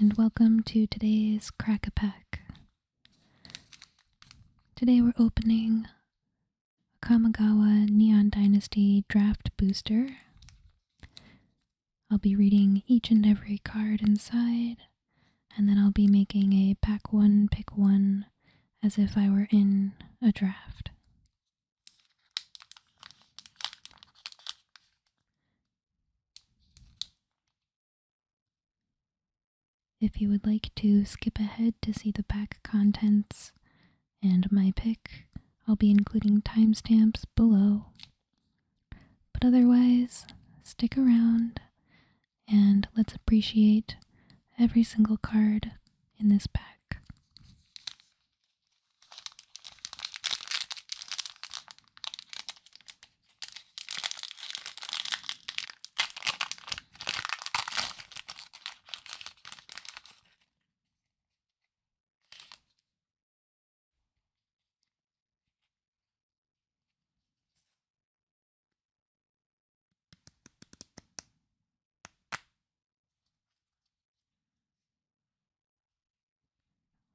and welcome to today's Crack-a-Pack. Today we're opening a Kamigawa Neon Dynasty Draft Booster. I'll be reading each and every card inside, and then I'll be making a pack one, pick one, as if I were in a draft. If you would like to skip ahead to see the pack contents and my pick, I'll be including timestamps below. But otherwise, stick around and let's appreciate every single card in this pack.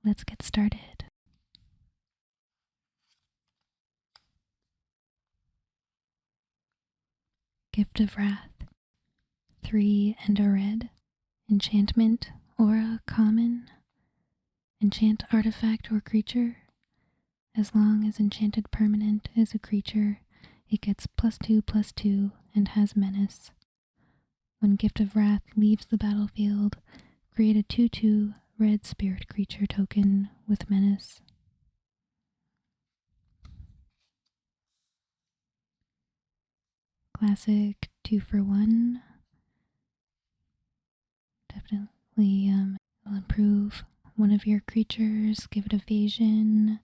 Let's get started. Gift of Wrath. 3 and a red. Enchantment, aura, common. Enchant artifact or creature. As long as enchanted permanent is a creature, it gets +2/+2 and has menace. When Gift of Wrath leaves the battlefield, create a 2/2 red spirit creature token with menace. Classic 2-for-1. Definitely will improve one of your creatures, give it evasion,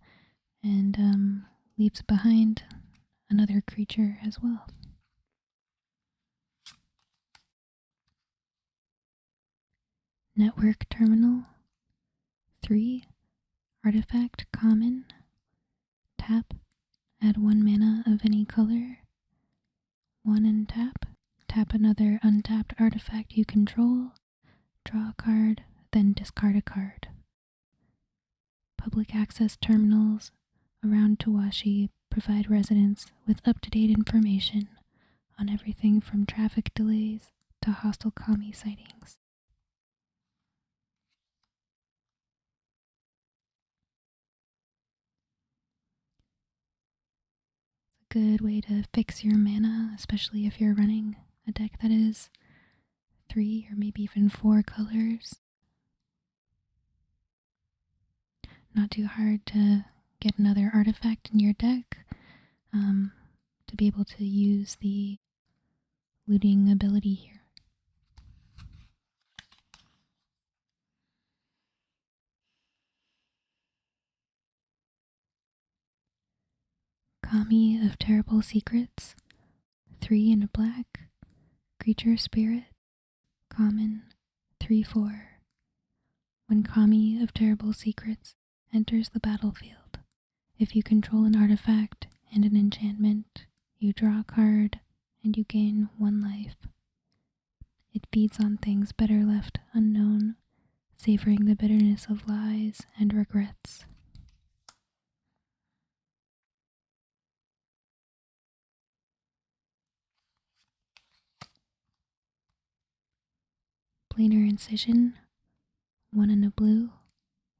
and leaves behind another creature as well. Network Terminal. 3 artifact common. Tap, add 1 mana of any color. 1 and tap. Tap another untapped artifact you control. Draw a card, then discard a card. Public access terminals around Tawashi provide residents with up-to-date information on everything from traffic delays to hostile kami sightings. It's a good way to fix your mana, especially if you're running a deck that is 3 or maybe even 4 colors. Not too hard to get another artifact in your deck to be able to use the looting ability here. Kami of Terrible Secrets. 3 and a black. Creature spirit. Common. 3/4. When Kami of Terrible Secrets enters the battlefield, if you control an artifact and an enchantment, you draw a card and you gain 1 life. It feeds on things better left unknown, savoring the bitterness of lies and regrets. Planar Incision. 1 and a blue.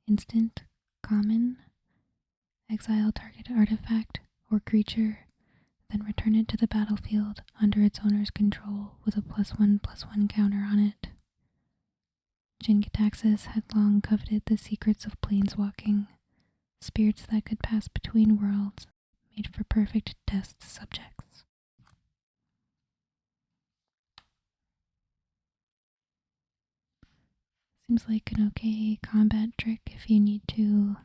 Instant. Common. Exile target artifact or creature, then return it to the battlefield under its owner's control with a +1/+1 counter on it. Jin-Gitaxias had long coveted the secrets of planeswalking, spirits that could pass between worlds, made for perfect test subjects. Seems like an okay combat trick if you need to,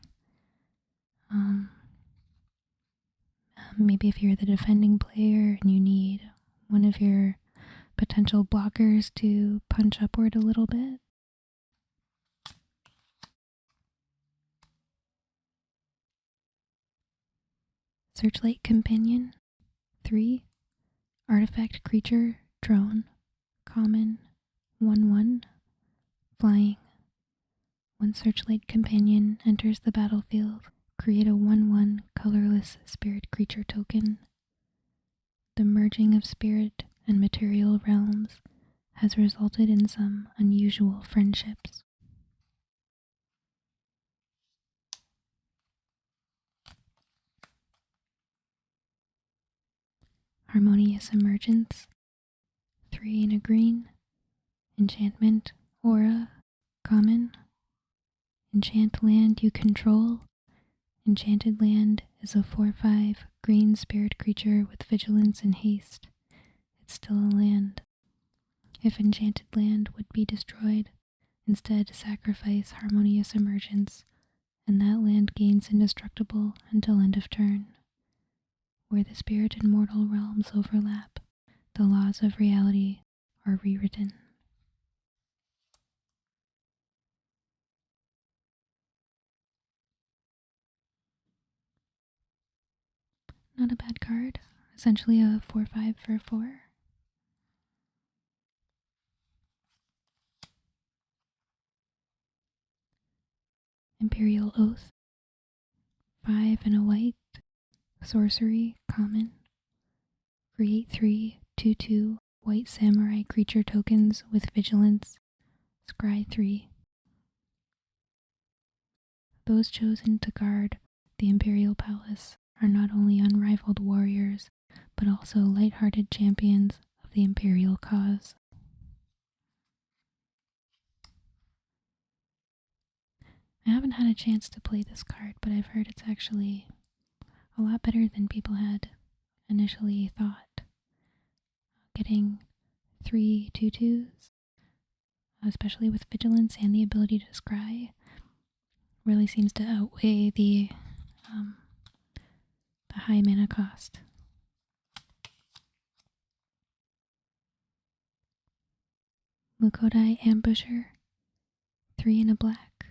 maybe if you're the defending player and you need one of your potential blockers to punch upward a little bit. Searchlight Companion. 3 artifact creature drone. Common. 1/1. Flying. One Searchlight Companion enters the battlefield. Create a 1/1 colorless spirit creature token. The merging of spirit and material realms has resulted in some unusual friendships. Harmonious Emergence, 3 and a green. Enchantment, Aura, common. Enchant land you control. Enchanted land is a 4/5 green spirit creature with vigilance and haste. It's still a land. If enchanted land would be destroyed, instead sacrifice Harmonious Emergence, and that land gains indestructible until end of turn. Where the spirit and mortal realms overlap, the laws of reality are rewritten. Not a bad card. Essentially a 4/5 for 4. Imperial Oath, 5 and a white. Sorcery, common. Create 3 2/2 white samurai creature tokens with vigilance. Scry 3. Those chosen to guard the Imperial Palace are not only unrivaled warriors, but also light-hearted champions of the Imperial cause. I haven't had a chance to play this card, but I've heard it's actually a lot better than people had initially thought. Getting 3 2/2s, especially with vigilance and the ability to scry, really seems to outweigh the high mana cost. Mukodai Ambusher, 3 and a black.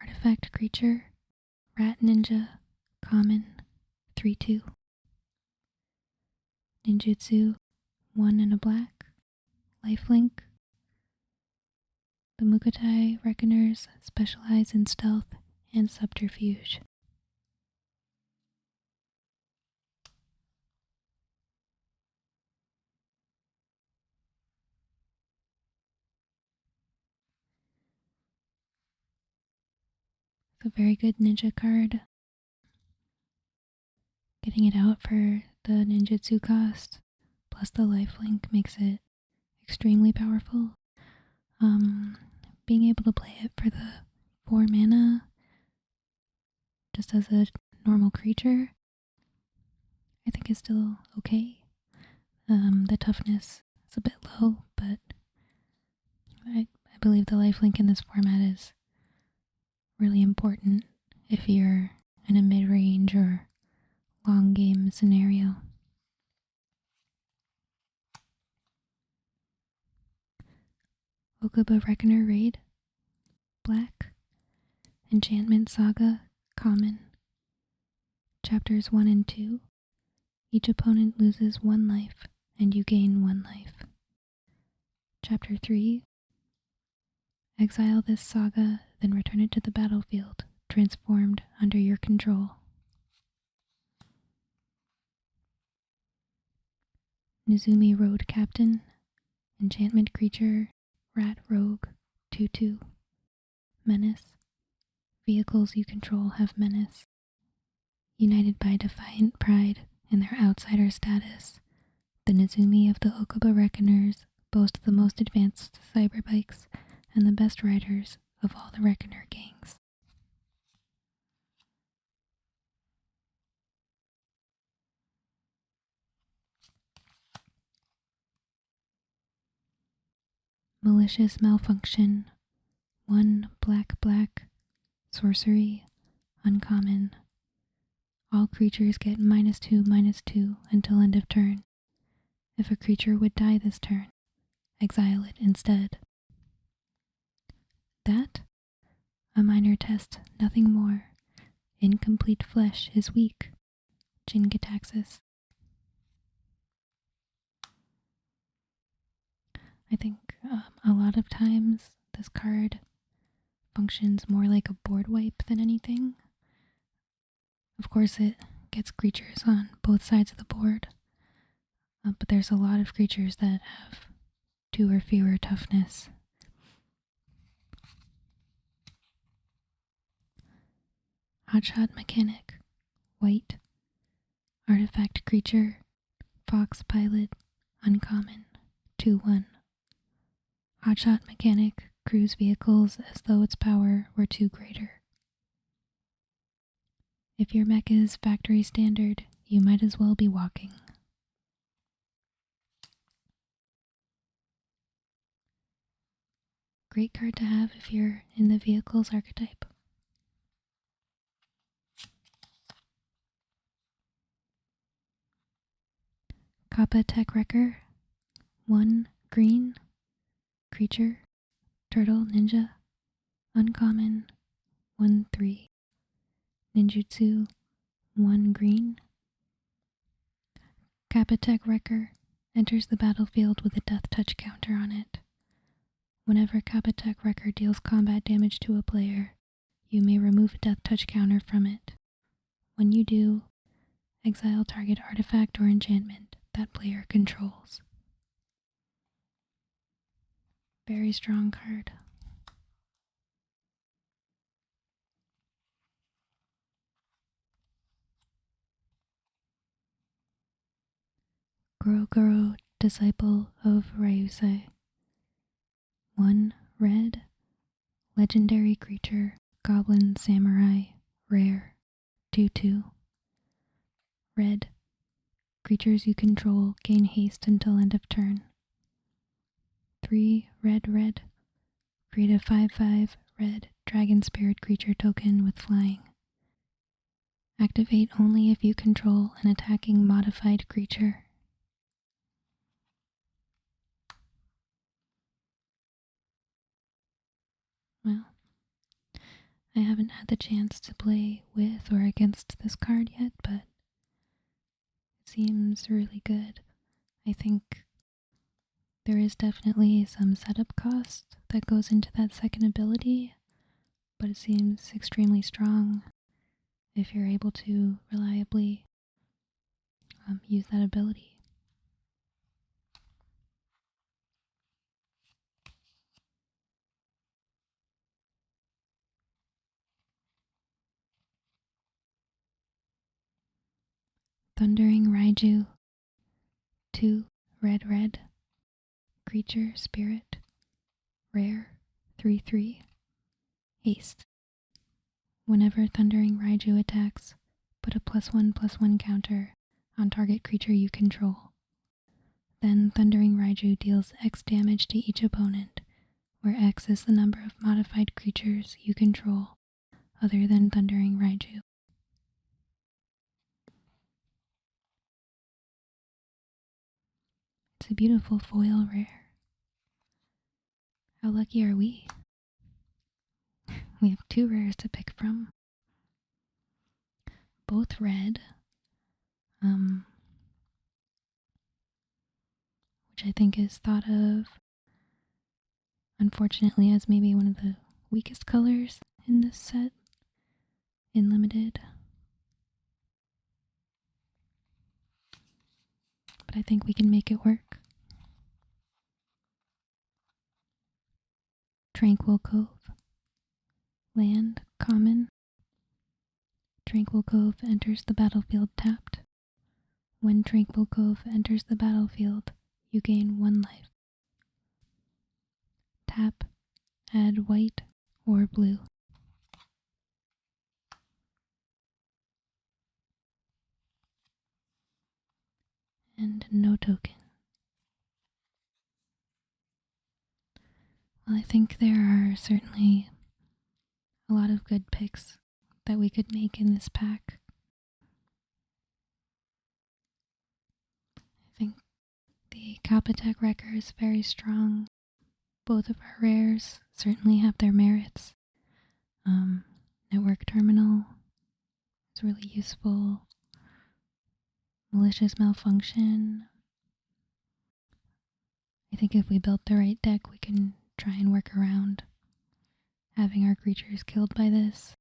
Artifact creature, Rat Ninja, common, 3/2. Ninjutsu, 1 and a black. Lifelink. The Mukotai Reckoners specialize in stealth and subterfuge. It's a very good ninja card. Getting it out for the ninjutsu cost, plus the lifelink, makes it extremely powerful. Being able to play it for the 4 mana, just as a normal creature, I think is still okay. The toughness is a bit low, but I believe the lifelink in this format is really important if you're in a mid-range or long game scenario. Okuba Reckoner Raid, black. Enchantment Saga, common. Chapters 1 and 2. Each opponent loses 1 life, and you gain 1 life. Chapter 3. Exile this saga, then return it to the battlefield, transformed under your control. Nizumi Road Captain, enchantment creature, Rat Rogue, 2/2. Menace. Vehicles you control have menace. United by defiant pride in their outsider status, the Nizumi of the Okuba Reckoners boast the most advanced cyberbikes and the best riders of all the Reckoner gangs. Malicious Malfunction, 1 black. Sorcery, uncommon. All creatures get -2/-2 until end of turn. If a creature would die this turn, exile it instead. That? A minor test, nothing more. Incomplete flesh is weak. Jin-Gitaxias. I think a lot of times this card functions more like a board wipe than anything. Of course, it gets creatures on both sides of the board, but there's a lot of creatures that have 2 or fewer toughness. Hotshot Mechanic, white, artifact creature, fox pilot, uncommon, 2/1. Hotshot Mechanic cruise vehicles as though its power were 2 greater. If your mech is factory standard, you might as well be walking. Great card to have if you're in the vehicles archetype. Kappa Tech Wrecker, 1 green, creature, turtle, ninja, uncommon, 1/3. Ninjutsu, 1 green. Kappa Tech Wrecker enters the battlefield with a death touch counter on it. Whenever Kappa Tech Wrecker deals combat damage to a player, you may remove a death touch counter from it. When you do, exile target artifact or enchantment that player controls. Very strong card. Goro, Disciple of Ryusei. 1 red, legendary creature, goblin samurai, rare, 2/2. Red, creatures you control gain haste until end of turn. 3 red, create a 5/5 red dragon spirit creature token with flying. Activate only if you control an attacking modified creature. Well, I haven't had the chance to play with or against this card yet, but it seems really good. I think there is definitely some setup cost that goes into that second ability, but it seems extremely strong if you're able to reliably use that ability. Thundering Raiju, 2 red, creature, spirit, rare, 3/3, haste. Whenever Thundering Raiju attacks, put a +1/+1 counter on target creature you control. Then Thundering Raiju deals X damage to each opponent, where X is the number of modified creatures you control other than Thundering Raiju. It's a beautiful foil rare. How lucky are we? We have 2 rares to pick from. Both red, which I think is thought of, unfortunately, as maybe one of the weakest colors in this set, in limited. But I think we can make it work. Tranquil Cove. Land, common. Tranquil Cove enters the battlefield tapped. When Tranquil Cove enters the battlefield, you gain 1 life. Tap, add white or blue. And no token. Well, I think there are certainly a lot of good picks that we could make in this pack. I think the Kappa Tech Wrecker is very strong. Both of our rares certainly have their merits. Network Terminal is really useful. Malicious Malfunction. I think if we built the right deck, we can try and work around having our creatures killed by this.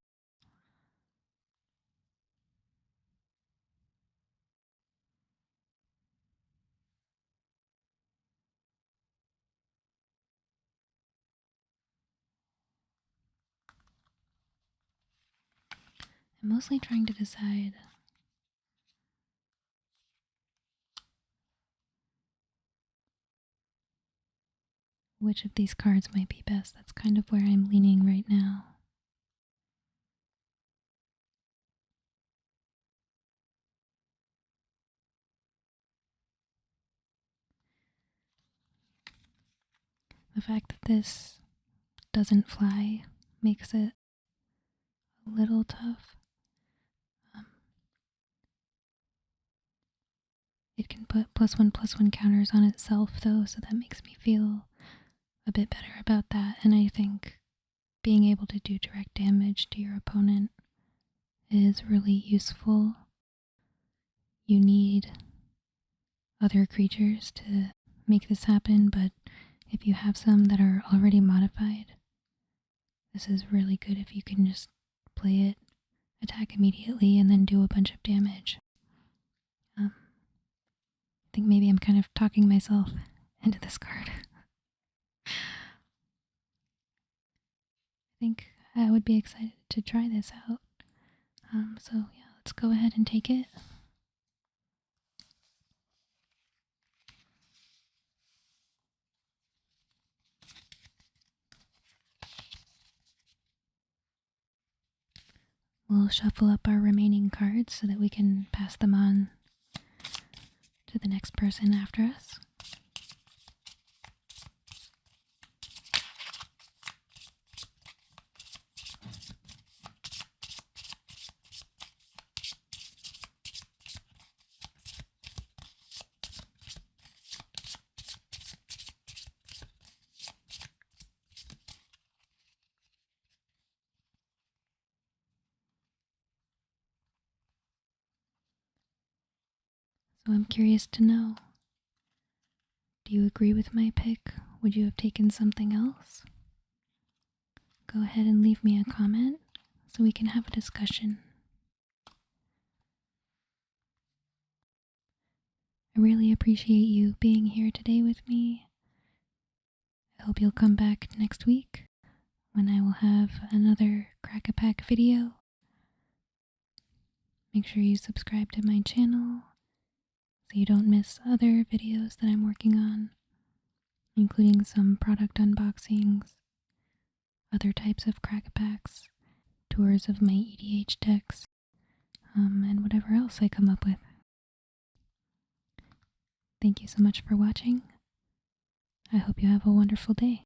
I'm mostly trying to decide which of these cards might be best. That's kind of where I'm leaning right now. The fact that this doesn't fly makes it a little tough. It can put +1/+1 counters on itself though, so that makes me feel a bit better about that. And I think being able to do direct damage to your opponent is really useful. You need other creatures to make this happen, but if you have some that are already modified, this is really good if you can just play it, attack immediately, and then do a bunch of damage. I think maybe I'm kind of talking myself into this card. I think I would be excited to try this out. So yeah, let's go ahead and take it. We'll shuffle up our remaining cards so that we can pass them on to the next person after us. So I'm curious to know, do you agree with my pick? Would you have taken something else? Go ahead and leave me a comment so we can have a discussion. I really appreciate you being here today with me. I hope you'll come back next week when I will have another Crack-A-Pack video. Make sure you subscribe to my channel so you don't miss other videos that I'm working on, including some product unboxings, other types of Crack-A-Packs, tours of my EDH decks, and whatever else I come up with. Thank you so much for watching. I hope you have a wonderful day.